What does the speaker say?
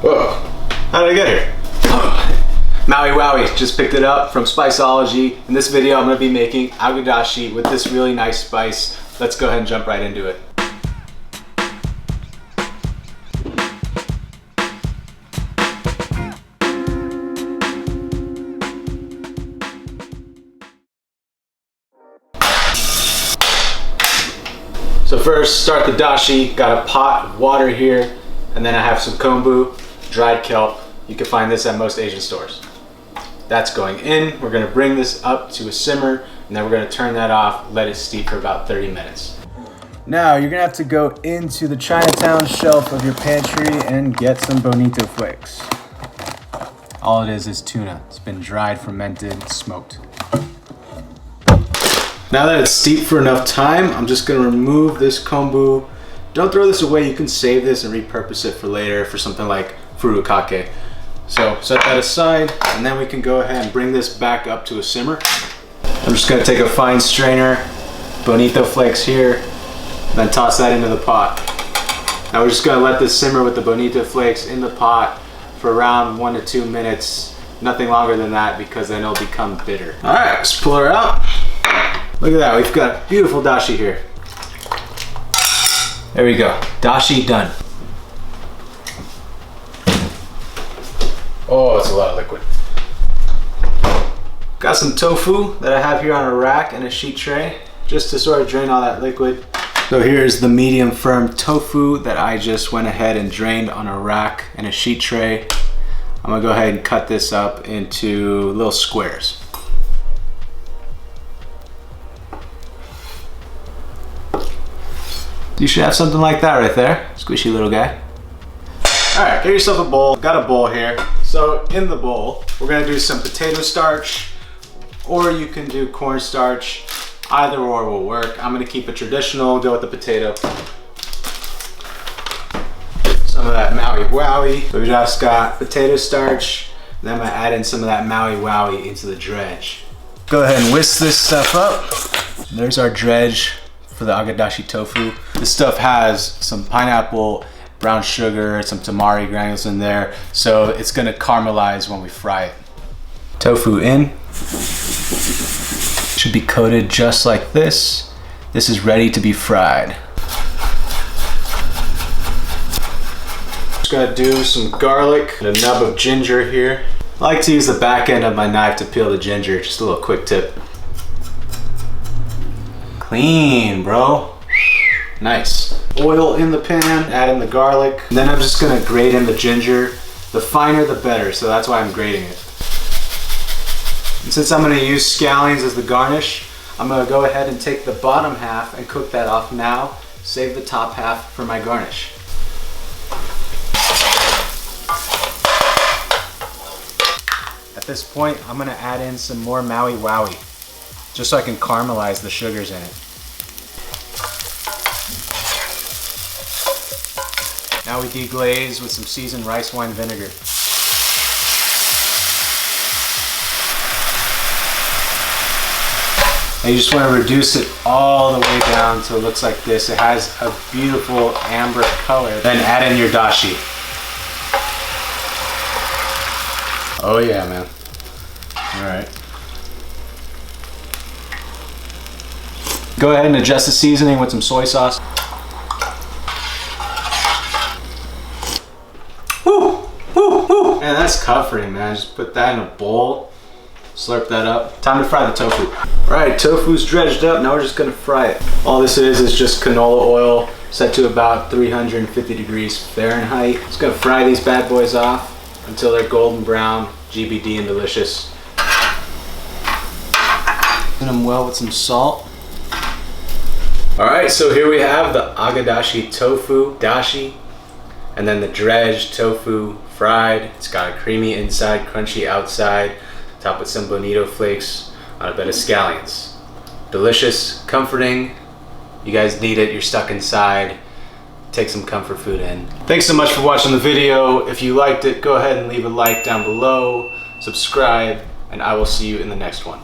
Whoa, how did I get here? Maui Wowee, just picked it up from Spiceology. In this video, I'm gonna be making Agedashi with this really nice spice. Let's go ahead and jump right into it. So first, start the dashi. Got a pot of water here, and then I have some kombu, dried kelp. You can find this at most Asian stores. That's going in. We're gonna bring this up to a simmer, and then we're gonna turn that off, let it steep for about 30 minutes. Now, you're gonna have to go into the Chinatown shelf of your pantry and get some Bonito Flakes. All it is tuna. It's been dried, fermented, smoked. Now that it's steeped for enough time, I'm just gonna remove this kombu. Don't throw this away. You can save this and repurpose it for later for something like furikake. So set that aside, and then we can go ahead and bring this back up to a simmer. I'm just gonna take a fine strainer, Bonito Flakes here, then toss that into the pot. Now we're just gonna let this simmer with the Bonito Flakes in the pot for around 1 to 2 minutes. Nothing longer than that, because then it'll become bitter. All right, let's pull her out. Look at that, we've got beautiful dashi here. There we go, dashi done. Oh, it's a lot of liquid. Got some tofu that I have here on a rack and a sheet tray, just to sort of drain all that liquid. So here's the medium firm tofu that I just went ahead and drained on a rack and a sheet tray. I'm gonna go ahead and cut this up into little squares. You should have something like that right there. Squishy little guy. All right, get yourself a bowl. Got a bowl here. So in the bowl, we're gonna do some potato starch, or you can do cornstarch. Either or will work. I'm gonna keep it traditional, go with the potato. Some of that Maui Wowee. So we just got potato starch, and then I'm gonna add in some of that Maui Wowee into the dredge. Go ahead and whisk this stuff up. There's our dredge for the Agedashi tofu. This stuff has some pineapple, brown sugar, some tamari granules in there, so it's gonna caramelize when we fry it. Tofu in. Should be coated just like this. This is ready to be fried. Just gotta do some garlic and a nub of ginger here. I like to use the back end of my knife to peel the ginger, just a little quick tip. Clean, bro. Nice. Oil in the pan, add in the garlic. And then I'm just gonna grate in the ginger. The finer the better, so that's why I'm grating it. And since I'm gonna use scallions as the garnish, I'm gonna go ahead and take the bottom half and cook that off now. Save the top half for my garnish. At this point, I'm gonna add in some more Maui Wowee, just so I can caramelize the sugars in it. Now we deglaze with some seasoned rice wine vinegar. And you just want to reduce it all the way down until it looks like this. It has a beautiful amber color. Then add in your dashi. Oh yeah, man. All right. Go ahead and adjust the seasoning with some soy sauce. Woo, woo, woo. Man, that's comforting, man. Just put that in a bowl, slurp that up. Time to fry the tofu. All right, tofu's dredged up. Now we're just gonna fry it. All this is just canola oil set to about 350 degrees Fahrenheit. Just gonna fry these bad boys off until they're golden brown, GBD and delicious. Season them well with some salt. All right, so here we have the Agedashi tofu dashi, and then the dredged tofu fried. It's got a creamy inside, crunchy outside, topped with some Bonito Flakes on a bed of scallions. Delicious, comforting. You guys need it, you're stuck inside. Take some comfort food in. Thanks so much for watching the video. If you liked it, go ahead and leave a like down below, subscribe, and I will see you in the next one.